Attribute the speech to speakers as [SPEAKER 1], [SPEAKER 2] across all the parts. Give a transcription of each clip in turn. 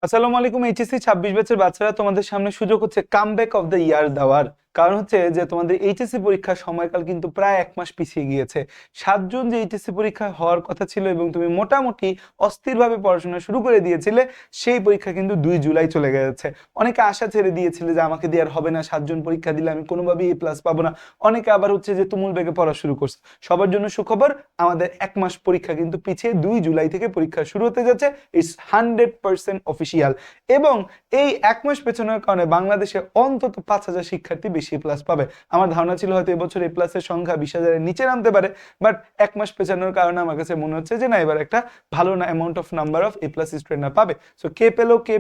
[SPEAKER 1] আসসালামু আলাইকুম। এইচএসসি 26 ব্যাচের বাচ্চারা, তোমাদের সামনে সুযোগ হচ্ছে কামব্যাক অফ দ্য ইয়ার দেওয়ার। কারণ হচ্ছে যে তোমাদের এইচএসসি পরীক্ষার সময়কাল কিন্তু প্রায় 1 মাস পিছিয়ে গিয়েছে। 7 জুন যে এইচএসসি পরীক্ষা হওয়ার কথা ছিল এবং তুমি মোটামুটি অস্থিরভাবে পড়াশোনা শুরু করে দিয়েছিলে, সেই পরীক্ষা কিন্তু 2 জুলাই চলে গেছে। অনেকে আশা ছেড়ে দিয়েছিলে যে আমাকে দিয়ে আর হবে না, 7 জন পরীক্ষা দিলে আমি কোনোভাবেই A+ পাবো না। অনেকে আবার হচ্ছে যে তুমুল বেগে পড়া শুরু করছে। সবার জন্য সুখবর, আমাদের 1 মাস পরীক্ষা কিন্তু পিছিয়ে 2 জুলাই থেকে পরীক্ষা শুরু হতে যাচ্ছে। It's 100% official. এবং এই 1 মাস পেছনের কারণে বাংলাদেশে অন্তত 5,000 শিক্ষার্থী বেশি A+ পাবে। আমার ধারণা ছিল হয়তো এবছর A+ এর সংখ্যা 20,000-এর নিচে নামতে পারে, বাট 1 মাস পেছানোর কারণে আমার কাছে মনে হচ্ছে যে না, এবার একটা ভালো না amount of number of A+ স্টুডেন্টরা পাবে। সো কে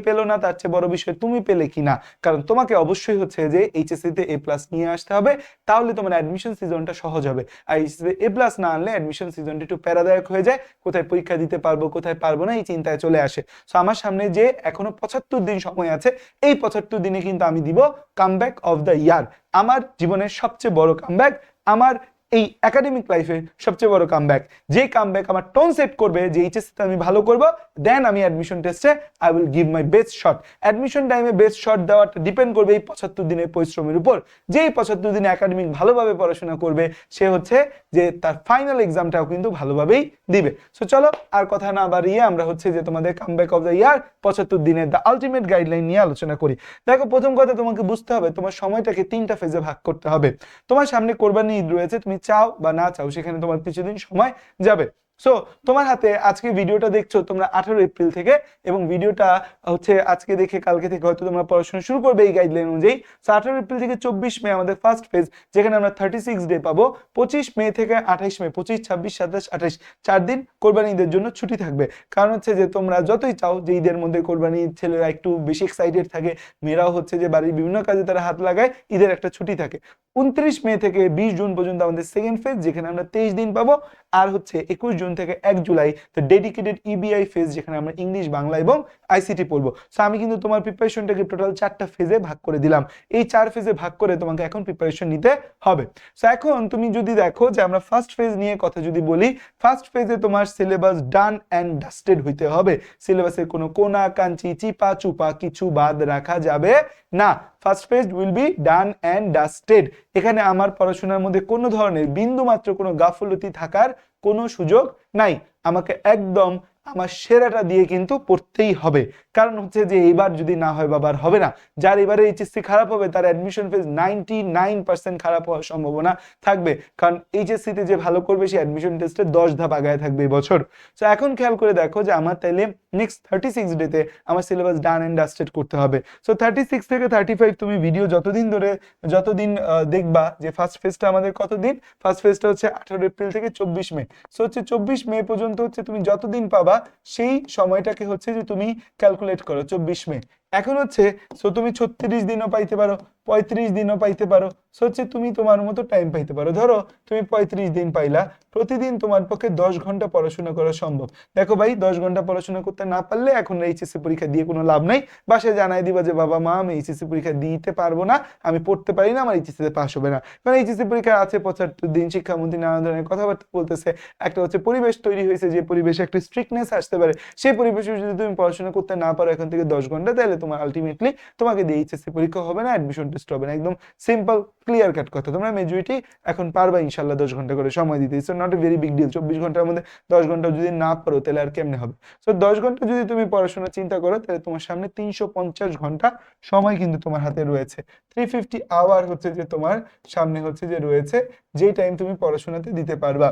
[SPEAKER 1] পেলো না তার চেয়ে বড় বিষয় তুমি পেলে কিনা। কারণ তোমাকে অবশ্যই হচ্ছে যে এইচএসসি তে A+ নিয়ে আসতে হবে, তাহলে তোমার অ্যাডমিশন সিজনটা সহজ হবে। আর এইচএসসি তে A+ না আনলে অ্যাডমিশন সিজনটা একটু প্যারাদায়ক হয়ে যায়, কোথায় পরীক্ষা দিতে পারবো কোথায় পারবো না এই চিন্তায় চলে আসে। সো আমার সামনে যে এখনো 75 দিন সময় আছে, এই 75 দিনে কিন্তু আমি দিব কামব্যাক অফ দ্য ইয়ার। আমার জীবনের সবচেয়ে বড় কামব্যাক, আমার এই একাডেমিক লাইফে সবচেয়ে বড় কামব্যাক। যে কামব্যাক আমার টোন সেট করবে যে এইচএসসিতে আমি ভালো করব, দেন আমি অ্যাডমিশন টেস্টে I will give my best shot. Admission টাইমে বেস্ট শট দেওয়াটা ডিপেন্ড করবে এই 75 দিনের পরিশ্রমের উপর। যেই 75 দিনে একাডেমিক ভালোভাবে পড়াশোনা করবে, সে হচ্ছে যে তার ফাইনাল এক্সামটাও কিন্তু ভালোভাবেই দিবে। সো চলো আর কথা না বাড়িয়ে আমরা হচ্ছে যে তোমাদের কামব্যাক অফ দ্য ইয়ার 75 দিনের দ্য আলটিমেট গাইডলাইন নিয়ে আলোচনা করি। দেখো, প্রথম কথা তোমাকে বুঝতে হবে তোমার সময়টাকে 3টা ফেজে ভাগ করতে হবে। তোমার সামনে কোরবানি ঈদ রয়েছে, তুমি চাও বা না চাও সেখানে তোমার কিছুদিন সময় যাবে। সো তোমার হাতে আজকে ভিডিওটা দেখছো তোমরা 18 এপ্রিল থেকে, এবং ভিডিওটা হচ্ছে আজকে দেখে কালকে থেকে হয়তো তোমরা পড়াশোনা শুরু করবে এই গাইডলাইন অনুযায়ী। সো 18 এপ্রিল থেকে 24 মে আমাদের ফার্স্ট ফেজ, যেখানে আমরা 36 ডে পাবো। 25 মে থেকে 28 মে, 25, 26, 27, 28, 4 দিন কোরবানি ঈদের জন্য ছুটি থাকবে। কারণ হচ্ছে যে তোমরা যতই চাও যে ঈদের মধ্যে কোরবানি, ছেলেরা একটু বেশি এক্সাইটেড থাকে, মেয়েরাও হচ্ছে যে বাড়ির বিভিন্ন কাজে তারা হাত লাগায়, ঈদের একটা ছুটি থাকে। 29 মে থেকে 20 জুন পর্যন্ত আমাদের সেকেন্ড ফেজ, যেখানে আমরা 23 দিন পাবো। আর হচ্ছে 21 জুন থেকে 1 July the dedicated EBI phase, যেখানে আমরা ইংলিশ, বাংলা এবং আইসিটি পড়বো। সো আমি কিন্তু তোমার প্রিপারেশনটাকে টোটাল 4টা ফেজে ভাগ করে দিলাম। এই 4 ফেজে ভাগ করে তোমাকে এখন প্রিপারেশন নিতে হবে। সো এখন তুমি যদি দেখো যে আমরা ফার্স্ট ফেজ নিয়ে কথা যদি বলি, ফার্স্ট ফেজে তোমার সিলেবাস ডান অ্যান্ড ডাস্টেড হইতে হবে। সিলেবাসের কোনো কোনা কাঞ্চি চিপা চুপা কিছু বাদ রাখা যাবে না। First phase will be done and dusted. এখানে আমার পড়াশোনার মধ্যে কোনো ধরনের বিন্দু মাত্র কোনো গাফলতি থাকার কোনো সুযোগ নাই। আমাকে একদম আমার সেরাটা দিয়ে কিন্তু পড়তেই হবে। কারণ হচ্ছে যে এইবার যদি না হয় বাবার হবে না। যার এবারে এইচএসসি খারাপ হবে তার অ্যাডমিশন ফেজ 99% খারাপ হওয়ার সম্ভাবনা থাকবে। কারণ এইচএসসি তে যে ভালো করবে সে অ্যাডমিশন টেস্টে 10 ধাপ আগায় থাকবে এই বছর। তো এখন খেয়াল করে দেখো যে আমার তাইলে নেক্সট 36 ডেতে আমার সিলেবাস ডান এন্ড ডাস্টেড করতে হবে। সো 36 থেকে 35 তুমি ভিডিও যতদিন দেখবা যে ফার্স্ট ফেজটা আমাদের কতদিন, ফার্স্ট ফেজটা হচ্ছে 18 এপ্রিল থেকে 24 মে। সো হচ্ছে 24 মে পর্যন্ত হচ্ছে তুমি যতদিন পাবা সেই সময়টাকে হচ্ছে যে তুমি ক্যালকুলেট করো 24 মে। এখন হচ্ছে সো তুমি 36 দিনও পাইতে পারো, 35 দিনও পাইতে পারো। সো হচ্ছে তুমি তোমার মতো টাইম পাইতে পারো। ধরো তুমি 35 দিন পাইলা, প্রতিদিন তোমার পক্ষে 10 ঘন্টা পড়াশোনা করা সম্ভব। দেখো ভাই, 10 ঘন্টা পড়াশোনা করতে না পারলে এখন এইচএসসি পরীক্ষা দিয়ে কোনো লাভ নাই। বাসায় জানাই দিবা যে বাবা মা আমি এইচএসসি পরীক্ষা দিতে পারবো না, আমি পড়তে পারি না, আমার এইচএসসি তে পাস হবে না। কারণ এইচএসসি পরীক্ষা আছে 75 দিন, শিক্ষামন্ত্রী নানা ধরনের কথাবার্তা বলতেছে, একটা হচ্ছে পরিবেশ তৈরি হয়েছে যে পরিবেশে একটা স্ট্রিক্টনেস আসতে পারে। সেই পরিবেশে যদি তুমি পড়াশোনা করতে না পারো এখন থেকে 10 ঘন্টা, তাহলে তোমার আলটিমেটলি তোমাকে দিয়ে এইচএসসি পরীক্ষা হবে না, অ্যাডমিশন টেস্ট হবে না। একদম সিম্পল ক্লিয়ার কাট কথা। তোমরা মেজরিটি এখন পারবা ইনশাল্লাহ 10 ঘন্টা করে সময় দিতে। It's not a very big deal. 24 ঘন্টার মধ্যে 10 ঘন্টা যদি না পারো তাহলে আর কেমনে হবে। সো 10 ঘন্টা যদি তুমি পড়াশোনা চিন্তা করো, তাহলে তোমার সামনে 350 ঘন্টা সময় কিন্তু তোমার হাতে রয়েছে। 350 আওয়ার হচ্ছে যে তোমার সামনে হচ্ছে যে রয়েছে, যেই টাইম তুমি পড়াশোনাতে দিতে পারবা।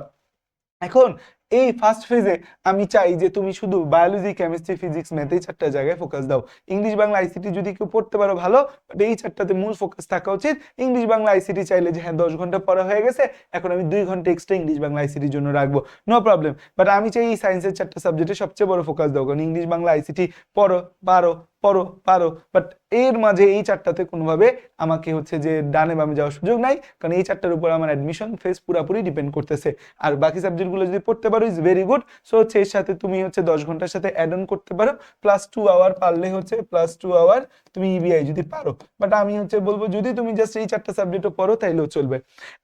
[SPEAKER 1] এখন এই ফার্স্ট ফেজে আমি চাই যে তুমি শুধু বায়োলজি, কেমিস্ট্রি, ফিজিক্স, ম্যাথ এই 4টা জায়গায় ফোকাস দাও। ইংলিশ, বাংলা, আইসিটি যদি কেউ পড়তে পারো ভালো, বাট এই 4টাতে মূল ফোকাস থাকা উচিত। ইংলিশ, বাংলা, আইসিটি চাইলে যে হ্যাঁ 10 ঘন্টা পড়া হয়ে গেছে, এখন আমি 2 ঘন্টা এক্সট্রা ইংলিশ, বাংলা, আইসিটির জন্য রাখবো, নো প্রবলেম। বাট আমি চাই এই সায়েন্সের 4টা সাবজেক্টে সবচেয়ে বড় ফোকাস দাও। কারণ ইংলিশ, বাংলা, আইসিটি পড়ো পারো পারো, বাট এর মাঝে এই 4টাতে কোনোভাবে আমাকে হচ্ছে যে ডানে বামে যাওয়ার সুযোগ নাই। কারণ এই 4টার উপর আমার অ্যাডমিশন ফেজ পুরোপুরি ডিপেন্ড করতেছে। আর বাকি সাবজেক্টগুলো যদি পড়তে পারো ইজ ভেরি গুড। সো হচ্ছে এর সাথে তুমি হচ্ছে 10 ঘন্টার সাথে অ্যাড অন করতে পারো, +2 আওয়ার পারলে হচ্ছে +2 আওয়ার তুমি ইবিআই যদি পারো। বাট আমি হচ্ছে বলবো যদি তুমি জাস্ট এই 4টা সাবজেক্টও পড়ো তাইলেও চলবে।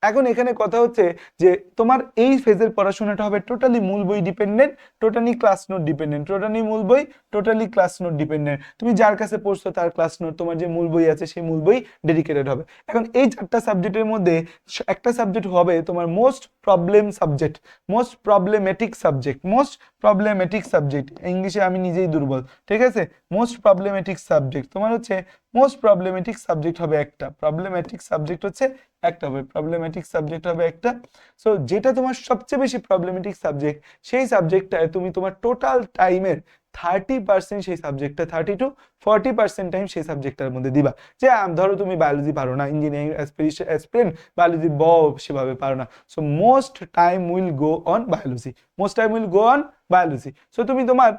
[SPEAKER 1] এখন এখানে কথা হচ্ছে যে তোমার এই ফেজের পড়াশোনাটা হবে টোটালি মূল বই dependent, totally class note dependent, totally মূল বই, টোটালি ক্লাস নোট ডিপেন্ডেন্ট। তুমি যার কাছে পড়ছো তার ক্লাস নোট, তোমার যে মূল বই আছে সেই মূল বই ডেডিকেটেড হবে। এখন এই 4টা সাবজেক্টের মধ্যে একটা সাবজেক্ট হবে তোমার most problem subject, most problematic subject, most problematic subject, ইংলিশে আমি নিজেই দুর্বল, ঠিক আছে। মোস্ট প্রবলেমেটিক সাবজেক্ট তোমার হচ্ছে মোস্ট প্রবলেমেটিক সাবজেক্ট হবে একটা, প্রবলেমেটিক সাবজেক্ট হচ্ছে একটা হবে, প্রবলেমেটিক সাবজেক্ট হবে একটা। সো যেটা তোমার সবচেয়ে বেশি প্রবলেমেটিক সাবজেক্ট, সেই সাবজেক্টটায় তুমি তোমার টোটাল টাইমের 30% সেই সাবজেক্টটা, 30 to 40% টাইম সেই সাবজেক্টটার মধ্যে দিবা। যে ধরো তুমি বায়োলজি পারো না, ইঞ্জিনিয়ারিং অ্যাসপিরেন্ট, বায়োলজি সেভাবে পারো না, so most time will go on biology, most time will go on biology. So তুমি তোমার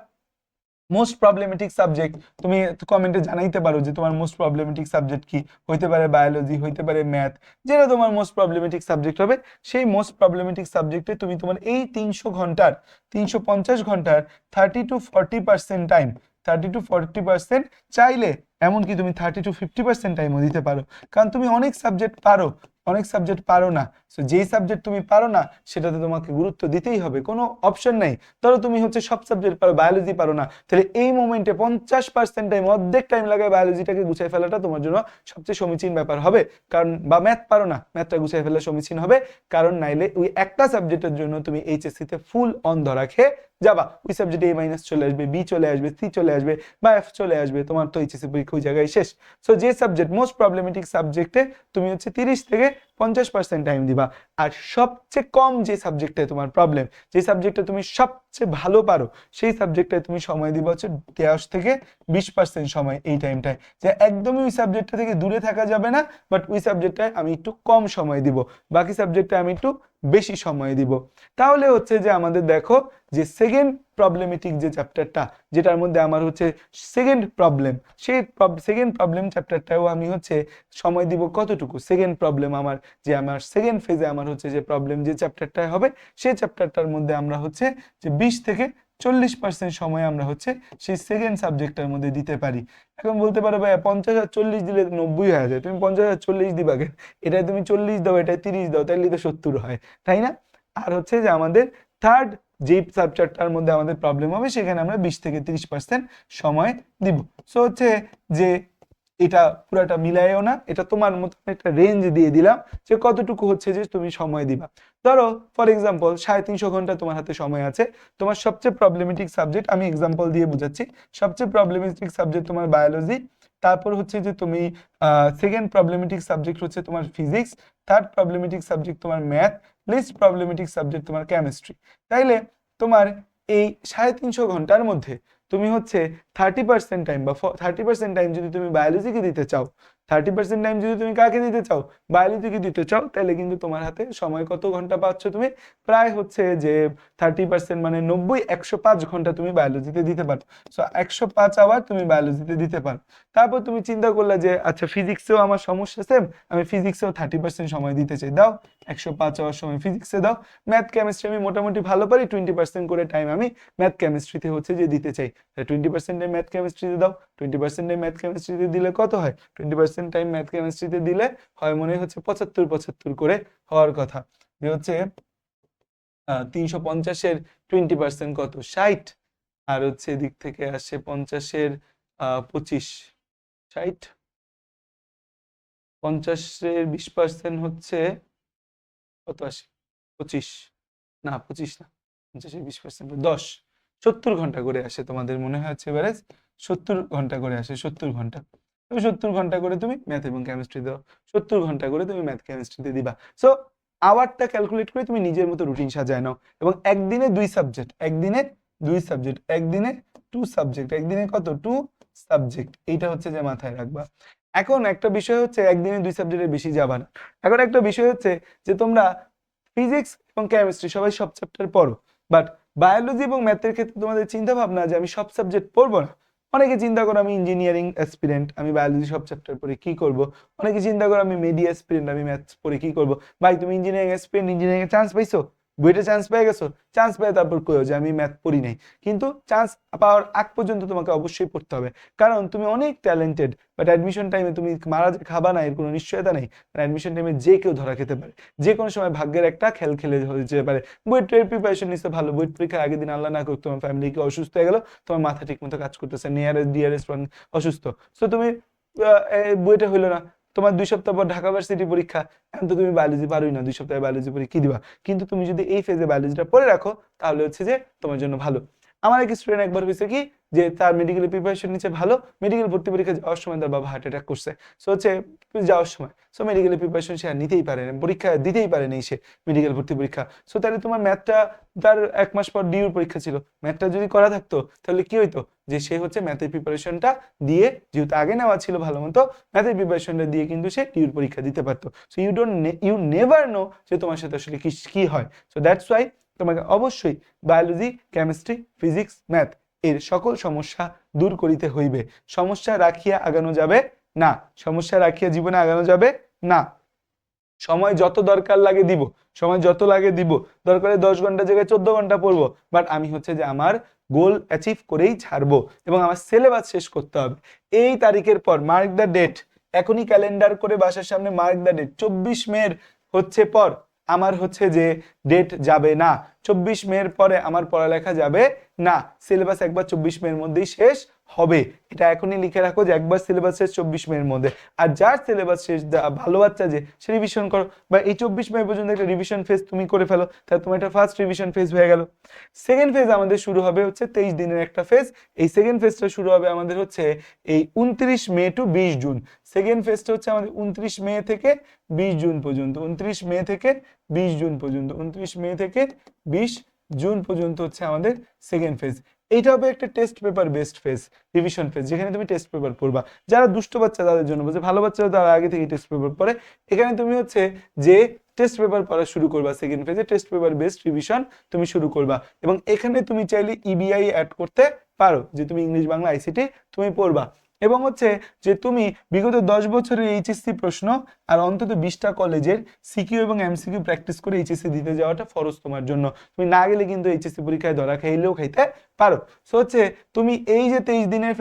[SPEAKER 1] মোস্ট প্রবলেমেটিক সাবজেক্ট তুমি কমেন্টে জানাইতে পারো যে তোমার মোস্ট প্রবলেমেটিক সাবজেক্ট কি, হইতে পারে বায়োলজি, হইতে পারে ম্যাথ, যেটা তোমার মোস্ট প্রবলেমেটিক সাবজেক্ট হবে সেই মোস্ট প্রবলেমেটিক সাবজেক্টে তুমি তোমার এই 350 ঘন্টার 30 to 40% টাইম, 30 to 40% চাইলে এমনকি তুমি 30 to 50% টাইমও দিতে পারো, কারণ তুমি অনেক সাবজেক্ট পারো, অনেক সাবজেক্ট পারো না। সো যেই সাবজেক্ট তুমি পারো না সেটাতে তোমাকে গুরুত্ব দিতেই হবে, কোনো অপশন নাই। ধরো তুমি হচ্ছে সব সাবজেক্ট পারো, বায়োলজি পারো না, তাহলে এই মোমেন্টে 50% টাইম, অর্ধেক টাইম লাগায় বায়োলজিটাকে গুছাই ফেলাটা তোমার জন্য সবচেয়ে সমীচীন ব্যাপার হবে। কারণ বা ম্যাথ পারো না, ম্যাথটা গুছাই ফেলা সমীচীন হবে, কারণ নাইলে ওই একটা সাবজেক্টের জন্য তুমি এইচএসসি তে ফুল অন ধরা খেয়ে যাবা, ওই সাবজেক্টে A- চলে আসবে, বি চলে আসবে, সি চলে আসবে বা এফ চলে আসবে, তোমার তো এইচএসসি পরীক্ষা ওই জায়গায় শেষ। সো যে সাবজেক্ট মোস্ট প্রবলেমেটিক সাবজেক্টে তুমি হচ্ছে 30 থেকে 50% টাইম দিবা। আর সবচেয়ে কম যে সাবজেক্টে তোমার প্রবলেম, যে সাবজেক্টে তুমি সবচেয়ে ভালো পারো, সেই সাবজেক্টটায় তুমি সময় দিবা হচ্ছে 10 থেকে 20% সময়। এই টাইমটায় যে একদমই ওই সাবজেক্টটা থেকে দূরে থাকা যাবে না, বাট ওই সাবজেক্টটায় আমি একটু কম সময় দিব, বাকি সাবজেক্টে আমি একটু বেশি সময় দিব। তাহলে হচ্ছে যে আমাদের দেখো যে সেকেন্ড প্রবলেমেটিক যে চ্যাপ্টারটা, যেটার মধ্যে আমার হচ্ছে সেকেন্ড প্রবলেম, সেই সেকেন্ড প্রবলেম চ্যাপ্টারটাও আমি হচ্ছে সময় দিব কতটুকু, সেকেন্ড প্রবলেম আমার যে আমার সেকেন্ড ফেজে আমার হচ্ছে যে প্রবলেম যে চ্যাপ্টারটা হবে সেই চ্যাপ্টারটার মধ্যে আমরা হচ্ছে যে 20 থেকে 40% সময় আমরা হচ্ছে সেই সেকেন্ড সাবজেক্টটার মধ্যে দিতে পারি। এখন বলতে পারো ভাই 50 আর 40 দিলে 90 হয়ে যায়, তুমি 50 আর 40 দিবা কেন, এটাই তুমি 40 দাও, এটাই 30 দাও, তাইলে তো 70 হয়, তাই না। আর হচ্ছে যে আমাদের থার্ড যে সাবজেক্টটার মধ্যে আমাদের প্রবলেম হবে সেখানে আমরা 20 থেকে 30% সময় দিব। সো হচ্ছে যে এটা পুরাটা মিলাইও না, এটা তোমার মতো একটা রেঞ্জ দিয়ে দিলাম যে কতটুকু হচ্ছে যে তুমি সময় দিবা। ধরো ফর এক্সাম্পল 350 ঘন্টা তোমার হাতে সময় আছে, তোমার সবচেয়ে প্রবলেমেটিক সাবজেক্ট, আমি এক্সাম্পল দিয়ে বুঝাচ্ছি, সবচেয়ে প্রবলেমেটিক সাবজেক্ট তোমার বায়োলজি, তারপর হচ্ছে যে তুমি সেকেন্ড প্রবলেমেটিক সাবজেক্ট হচ্ছে তোমার ফিজিক্স, থার্ড প্রবলেমেটিক সাবজেক্ট তোমার ম্যাথ, লিস্ট প্রবলেমেটিক সাবজেক্ট তোমার কেমিস্ট্রি। তাইলে তোমার এই 350 ঘন্টার মধ্যে তুমি হচ্ছে 30% টাইম বা 30% টাইম যদি তুমি বায়োলজিকে দিতে চাও, 30% টাইম যদি তুমি কাকে দিতে চাও, বায়োলজিকে দিতে চাও, তাহলে কিন্তু তোমার হাতে সময় কত ঘন্টা পাচ্ছ তুমি, প্রায় হচ্ছে যে 30% মানে 90, 105 ঘন্টা তুমি বায়োলজিতে দিতে পারো। সো 105 আওয়ার তুমি বায়োলজিতে দিতে পারো। তারপর তুমি চিন্তা করলে যে আচ্ছা ফিজিক্সেও আমার সমস্যা সেম, আমি ফিজিক্সেও 30% সময় দিতে চাই, দাও 105 আওয়ার সময় ফিজিক্সে দাও। ম্যাথ কেমিস্ট্রি আমি মোটামুটি ভালো পারি, 20% করে টাইম আমি ম্যাথ কেমিস্ট্রিতে হচ্ছে যে দিতে চাই, 20% ম্যাথ কেমিস্ট্রিতে দাও। 20% ম্যাথ কেমিস্ট্রিতে দিলে কত হয়, 20% টাইম ম্যাথ কেমিস্ট্রিতে দিলে হয় মনে হচ্ছে 75 করে হওয়ার কথা, যে হচ্ছে 350-এর 20% কত, 60, আর হচ্ছে এদিক থেকে আসে 50-এর 25, 60, 50-এর 20% হচ্ছে কত আসে, 25, না 25 না, 50-এর 20% 10, 70 ঘন্টা করে আসে তোমাদের মনে হচ্ছে এভারেজ 70 ঘন্টা করে আসে, 70 ঘন্টা। তো 70 ঘন্টা করে তুমি ম্যাথ এবং কেমিস্ট্রি দাও, 70 ঘন্টা করে তুমি ম্যাথ কেমিস্ট্রিতে দিবা। সো আওয়ারটা ক্যালকুলেট করে তুমি নিজের মতো রুটিন সাজায় নাও, এবং একদিনে 2 সাবজেক্ট, একদিনে 2 সাবজেক্ট, একদিনে 2 সাবজেক্ট, একদিনে কত 2 সাবজেক্ট, এইটা হচ্ছে যে মাথায় রাখবা। এখন একটা বিষয় হচ্ছে একদিনে 2 সাবজেক্টের বেশি যাবা না। এখন একটা বিষয় হচ্ছে যে তোমরা ফিজিক্স এবং কেমিস্ট্রি সবাই সব চ্যাপ্টার পড়ো, বাট বায়োলজি এবং ম্যাথের ক্ষেত্রে তোমাদের চিন্তা ভাবনা যে আমি সব সাবজেক্ট পড়বো না। অনেকে চিন্তা করো আমি ইঞ্জিনিয়ারিং অ্যাসপিরেন্ট, আমি বায়োলজি সব চ্যাপ্টার পড়ে কি করব, অনেকে চিন্তা করো আমি মিডিয়া অ্যাসপিরেন্ট, আমি ম্যাথস পড়ে কি করব। ভাই তুমি ইঞ্জিনিয়ারিং অ্যাসপিরেন্ট, ইঞ্জিনিয়ারিং এর চান্স পাইছো, বুয়েটে চান্স পেয়ে গেছো, চান্স পেয়ে তারপর কইও যে আমি ম্যাথ পড়ি নাই, কিন্তু চান্স পাওয়ার আগ পর্যন্ত তোমাকে অবশ্যই পড়তে হবে, কারণ তুমি অনেক ট্যালেন্টেড, বাট অ্যাডমিশন টাইমে তুমি মারা খাবা না এর কোনো নিশ্চয়তা নেই। অ্যাডমিশন টাইমে যে কেউ ধরা খেতে পারে, যে কোনো সময় ভাগ্যের একটা খেল খেলে হয়ে যেতে পারে। বুয়েটের প্রিপারেশন নিতে ভালো, বুয়েট পরীক্ষার আগের দিন আল্লাহ না করুক তোমার ফ্যামিলি কি অসুস্থ হয়ে গেল, তোমার মাথা ঠিক মতো কাজ করতেছে, নিয়ারেস্ট ডিয়ারেস্ট অসুস্থ, সো তুমি বুয়েটে হইলো না, তোমার 2 সপ্তাহ পর ঢাকা ভার্সিটি পরীক্ষা, এখন তো তুমি বায়োলজি পারোই না, 2 সপ্তাহে বায়োলজি পরীক্ষা কি দিবা? কিন্তু তুমি যদি এই ফেজে বায়োলজিটা পড়ে রাখো তাহলে হচ্ছে যে তোমার জন্য ভালো। আমার এক স্টুডেন্ট একবার হয়েছে কি যে তার মেডিকেল প্রিপারেশন নিচ্ছে ভালো, মেডিকেল ভর্তি পরীক্ষা যাওয়ার সময় তার বাবা হার্ট অ্যাটাক করছে, সো হচ্ছে যাওয়ার সময়, সো মেডিকেল প্রিপারেশন সে আর নিতেই পারে না, পরীক্ষা দিতেই পারেনি সে মেডিকেল ভর্তি পরীক্ষা। সো তাহলে তোমার ম্যাথটা, তার 1 মাস পর ডিউর পরীক্ষা ছিল, ম্যাথটা যদি করা থাকতো তাহলে কি হইতো যে সে হচ্ছে ম্যাথের প্রিপারেশনটা দিয়ে, যেহেতু আগে নেওয়া ছিল ভালো মতো, ম্যাথের প্রিপারেশনটা দিয়ে কিন্তু সে ডিউর পরীক্ষা দিতে পারতো। সো ইউ নেভার নো যে তোমার সাথে আসলে কি হয়। সো দ্যাটস ওয়াই তোমাকে অবশ্যই বায়োলজি, কেমিস্ট্রি, ফিজিক্স, ম্যাথ এর সকল সমস্যা দূর করিতে হইবে। সমস্যা রাখিয়া আগানো যাবে না, সমস্যা রাখিয়া জীবনে আগানো যাবে না। সময় যত দরকার লাগে দিব, সময় যত লাগে দিব, দরকারে 10 ঘন্টা জায়গায় 14 ঘন্টা পড়বো, বাট আমি হচ্ছে যে আমার গোল অ্যাচিভ করেই ছাড়বো এবং আমার সিলেবাস শেষ করতে হবে। এই তারিখের পর মার্ক দ্য ডেট, এখনই ক্যালেন্ডার করে বাসার সামনে মার্ক দ্য ডেট, 24 মের হচ্ছে পর আমার হচ্ছে যে ডেট যাবে না, 24 মের পরে আমার পড়ালেখা যাবে না, সিলেবাস একবার 24 মের মধ্যেই শেষ হবে। এটা এখনই লিখে রাখো যে একবার সিলেবাস শেষ 24 মের মধ্যে। আর যার সিলেবাস শেষ, ভালো বাচ্চা যে, সে রিভিশন করো, বা এই 24 মে পর্যন্ত একটা রিভিশন ফেজ তুমি করে ফেলো, তাহলে তোমার একটা ফার্স্ট রিভিশন ফেজ হয়ে গেল। সেকেন্ড ফেজ আমাদের শুরু হবে হচ্ছে 23 দিনের একটা ফেজ। এই সেকেন্ড ফেজটা শুরু হবে আমাদের হচ্ছে এই 29 মে টু 20 জুন। সেকেন্ড ফেজটা হচ্ছে আমাদের 29 মে থেকে 20 জুন পর্যন্ত, 29 মে থেকে 20 জুন পর্যন্ত, 29 মে থেকে 20 জুন পর্যন্ত হচ্ছে আমাদের সেকেন্ড ফেজ। এইটা হবে একটা test paper based phase, revision phase, যেখানে তুমি টেস্ট পেপার পড়বা। যারা দুষ্ট বাচ্চা তাদের জন্য বলছে, ভালো বাচ্চারা তারা আগে থেকে টেস্ট পেপার পড়ে, এখানে তুমি হচ্ছে যে টেস্ট পেপার পড়া শুরু করবা। সেকেন্ড ফেজে টেস্ট পেপার বেসড রিভিশন তুমি শুরু করবা, এবং এখানে তুমি চাইলে ইবিআই অ্যাড করতে পারো, যে তুমি ইংলিশ বাংলা আইসিটি তুমি পড়বা, এবং হচ্ছে যে তুমি বিগত 10 বছরের এইচএসসি প্রশ্ন আর অন্তত 20টা কলেজের সিকিউ এবং এমসিকিউ প্র্যাকটিস করে এইচএসসি দিতে যাওয়াটা ফরজ তোমার জন্য। তুমি না গেলে কিন্তু এইচএসসি পরীক্ষায় ধরা খাইলেও খাইতে পারো। সো হচ্ছে তুমি এই যে 23 দিনের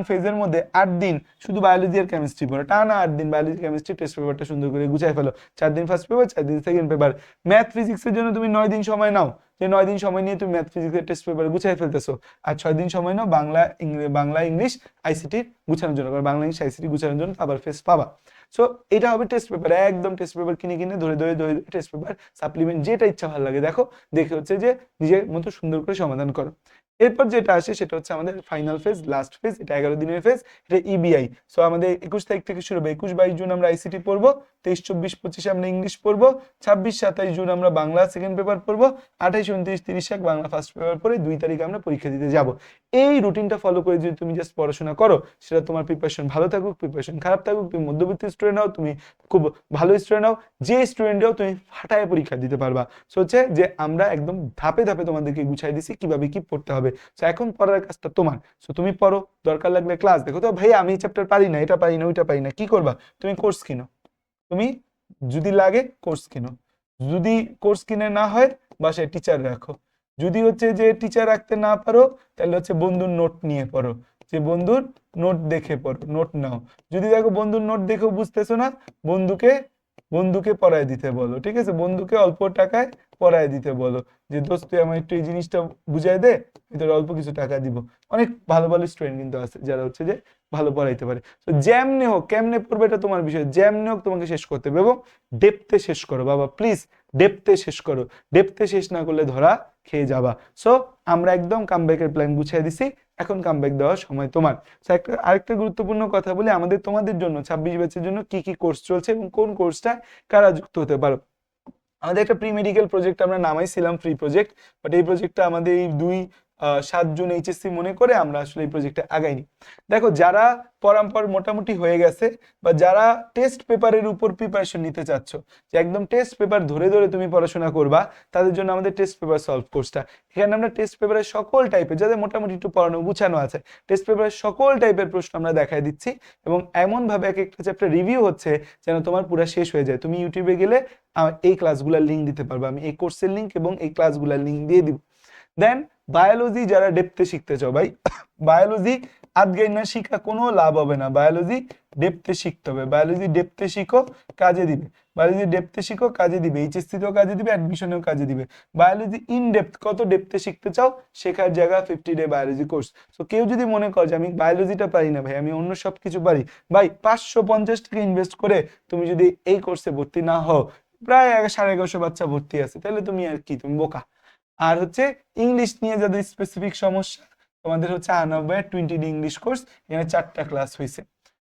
[SPEAKER 1] ফেজের মধ্যে 8 দিন শুধু বায়োলজি আর কেমিস্ট্রি পড়ো, টানা 8 দিন বায়োলজি কেমিস্ট্রি টেস্ট পেপারটা সুন্দর করে গুছাই ফেলো। 4 দিন ফার্স্ট পেপার, 4 দিন সেকেন্ড পেপার। ম্যাথ ফিজিক্সের জন্য তুমি 9 দিন সময় নাও, যে 9 দিন সময় নিয়ে তুমি ম্যাথ ফিজিক্সের টেস্ট পেপার গুছাই ফেলতেছো, আর 6 দিন সময় নাও বাংলা ইংলিশ আইসিটি গুছানোর জন্য, বাংলা ইংলিশ আইসিটি গুছানোর জন্য আবার ফেজ পাবা। সো এটা হবে টেস্ট পেপার, একদম টেস্ট পেপার কিনে কিনে ধরে ধরে ধরে টেস্ট পেপার, সাপ্লিমেন্ট যেটা ইচ্ছা ভালো লাগে দেখো, দেখে হচ্ছে যে নিজের মতো সুন্দর করে সমাধান করো। এরপর যেটা আসে সেটা হচ্ছে আমাদের ফাইনাল ফেজ, লাস্ট ফেজ, এটা 11 দিনের ফেজ, এটা ইবিআই। সো আমাদের 21 তারিখ থেকে শুরু হবে, 21-22 জুন আমরা আইসিটি পড়বো, 23-24-25 আমরা ইংলিশ পড়বো, 26-27 জুন আমরা বাংলা সেকেন্ড পেপার পড়বো, 28-29-30 বাংলা ফার্স্ট পেপার পড়ে 2 তারিখ আমরা পরীক্ষা দিতে যাব। এই রুটিনটা ফলো করে যদি তুমি জাস্ট পড়াশোনা করো, সেটা তোমার প্রিপারেশন ভালো থাকুক, প্রিপারেশন খারাপ থাকুক, তুমি মধ্যবিত্ত স্টুডেন্ট হও, তুমি খুব ভালো স্টুডেন্ট হও, যে স্টুডেন্ট হও তুমি ফাটায় পরীক্ষা দিতে পারবা। সো হচ্ছে যে আমরা একদম ধাপে ধাপে তোমাদেরকে গুছাই দিছি কিভাবে কি পড়তে হবে। সো এখন পড়ার কাজটা তোমার, সো তুমি পড়ো, দরকার লাগলে ক্লাস দেখো। তো ভাই আমি চ্যাপ্টার পারি না, এটা পারি না, ওইটা পারি না, কি করবা? তুমি কোর্স কিনো, তুমি যদি লাগে কোর্স কিনো, যদি কোর্স কিনে না হয় বাসায় টিচার রাখো, যদি হচ্ছে যে টিচার রাখতে না পারো তাহলে হচ্ছে বন্ধুর নোট নিয়ে পড়ো, যে বন্ধুর নোট দেখে পড়ো, নোট নাও। যদি দেখো বন্ধুর নোট দেখেও বুঝতেছো না, বন্ধুকে বন্ধুকে পড়ায় দিতে বলো, ঠিক আছে? বন্ধুকে অল্প টাকায় পড়ায় দিতে বলো, যে দোস্ত তুই আমার একটু এই জিনিসটা বুঝাই দে, তোর অল্প কিছু টাকা দিব। অনেক ভালো ভালো স্টুডেন্ট কিন্তু আছে যারা হচ্ছে যে ভালো পড়াইতে পারে। তো যেমনে হোক, কেমনে পড়বে এটা তোমার বিষয়, যেমনে হোক তোমাকে শেষ করতে হবে, এবং ডেপথে শেষ করো বাবা, প্লিজ ডেপথে শেষ করো, ডেপথে শেষ না করলে ধরা খেয়ে যাবা। সো আমরা একদম কামব্যাকের প্ল্যান গুছিয়ে দিছি, এখন কামব্যাক দেওয়ার সময় তোমার। আরেকটা গুরুত্বপূর্ণ কথা বলি, আমাদের তোমাদের জন্য 26 ব্যাচের জন্য কি কি কোর্স চলছে এবং কোন কোর্সটা কারা যুক্ত হতে পারো। আমাদের একটা প্রি মেডিকেল প্রজেক্ট আমরা নামাইছিলাম, ফ্রি প্রজেক্ট, বাট এই প্রজেক্টটা আমাদের এই 7 জুন এইচএসসি মনে করে আমরা আসলে এই প্রজেক্টে আগাইনি। দেখো যারা পরাম্পর মোটামুটি হয়ে গেছে, বা যারা টেস্ট পেপারের উপর প্রিপারেশন নিতে চাচ্ছ, যে একদম টেস্ট পেপার ধরে ধরে তুমি পড়াশোনা করবা, তাদের জন্য আমাদের টেস্ট পেপার সলভ কোর্সটা। এখানে আমরা টেস্ট পেপারের সকল টাইপের, যাদের মোটামুটি একটু পড়ানো গুছানো আছে, টেস্ট পেপারের সকল টাইপের প্রশ্ন আমরা দেখাই দিচ্ছি, এবং এমন ভাবে এক একটা চ্যাপ্টার রিভিউ হচ্ছে যেন তোমার পুরো শেষ হয়ে যায়। তুমি ইউটিউবে গেলে এই ক্লাসগুলোর লিঙ্ক দিতে পারবো, আমি এই কোর্সের লিঙ্ক এবং এই ক্লাসগুলোর লিঙ্ক দিয়ে দিব। দেন বায়োলজি যারা ডেপথে শিখতে চাও ভাই, বায়োলজি আজকে না শিখা কোনো লাভ হবে না, বায়োলজি ডেপথে শিখতে হবে। বায়োলজি ডেপথে শিখো, কাজে দিবে। বায়োলজি ডেপথে শিখো, কাজে দিবে, এইচএসসি তেও কাজে দিবে, অ্যাডমিশনেও কাজে দিবে। বায়োলজি ইন ডেপথ, কত ডেপথে শিখতে চাও শেখার জায়গা 50 ডে বায়োলজি কোর্স। সো কেউ যদি মনে করে যে আমি বায়োলজিটা পারি না ভাই, আমি অন্য সব কিছু পারি, ভাই 550 টাকা ইনভেস্ট করে তুমি যদি এই কোর্সে ভর্তি না হও, প্রায় 1150 বাচ্চা ভর্তি আছে, তাহলে তুমি আর কি, তুমি বোকা। আর হচ্ছে ইংলিশ নিয়ে যাদের স্পেসিফিক সমস্যা, তোমাদের হচ্ছে 20 ইংলিশ কোর্স, এখানে 4টা ক্লাস হয়েছে।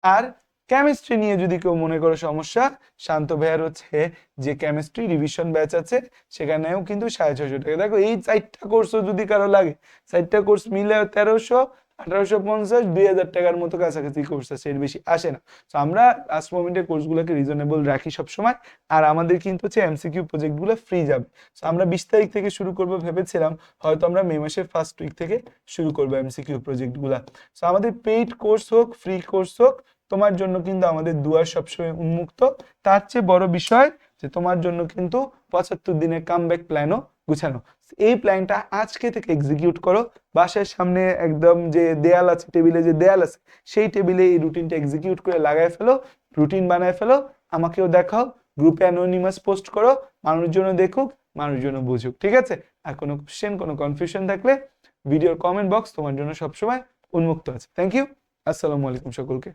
[SPEAKER 1] আর কেমিস্ট্রি নিয়ে যদি কেউ মনে করো সমস্যা, শান্ত ভাইয়ার হচ্ছে যে কেমিস্ট্রি রিভিশন ব্যাচ আছে, সেখানেও কিন্তু 650 টাকা। দেখো এই 4টা কোর্সও যদি কারো লাগে, 4টা কোর্স মিলে 1300, 1850, 2000 টাকার মতো কাছাকাছি কোর্স আছে, এর বেশি আসে না। তো আমরা লাস্ট মোমেন্টের কোর্সগুলোকে রিজনেবল রাখি সবসময়। আর আমাদের কিন্তু হচ্ছে এমসিকিউ প্রজেক্টগুলো ফ্রি যাবে। তো আমরা 20 তারিখ থেকে শুরু করবো ভেবেছিলাম, হয়তো আমরা মে মাসের ফার্স্ট উইক থেকে শুরু করবো এমসিকিউ প্রজেক্টগুলো। তো আমাদের পেইড কোর্স হোক, ফ্রি কোর্স হোক, তোমার জন্য কিন্তু আমাদের দুয়ার সবসময় উন্মুক্ত। তার চেয়ে বড় বিষয় যে তোমার জন্য কিন্তু 75 দিনের কামব্যাক প্ল্যানও গুছানো। এই প্ল্যানটা আজকে থেকে এক্সিকিউট করো। বাসার সামনে একদম যে দেয়াল আছে, টেবিলে যে দেয়াল আছে, সেই টেবিলে এই রুটিনটা এক্সিকিউট করে লাগায় ফেলো, রুটিন বানায় ফেলো, আমাকেও দেখাও, গ্রুপে অ্যানোনিমাস পোস্ট করো, মানুষজন দেখুক, মানুষজন বুঝুক, ঠিক আছে? আর কোনো কোশ্চেন, কোনো কনফিউশন থাকলে ভিডিওর কমেন্ট বক্স তোমার জন্য সবসময় উন্মুক্ত আছে। থ্যাংক ইউ, আসসালামু আলাইকুম সকলকে।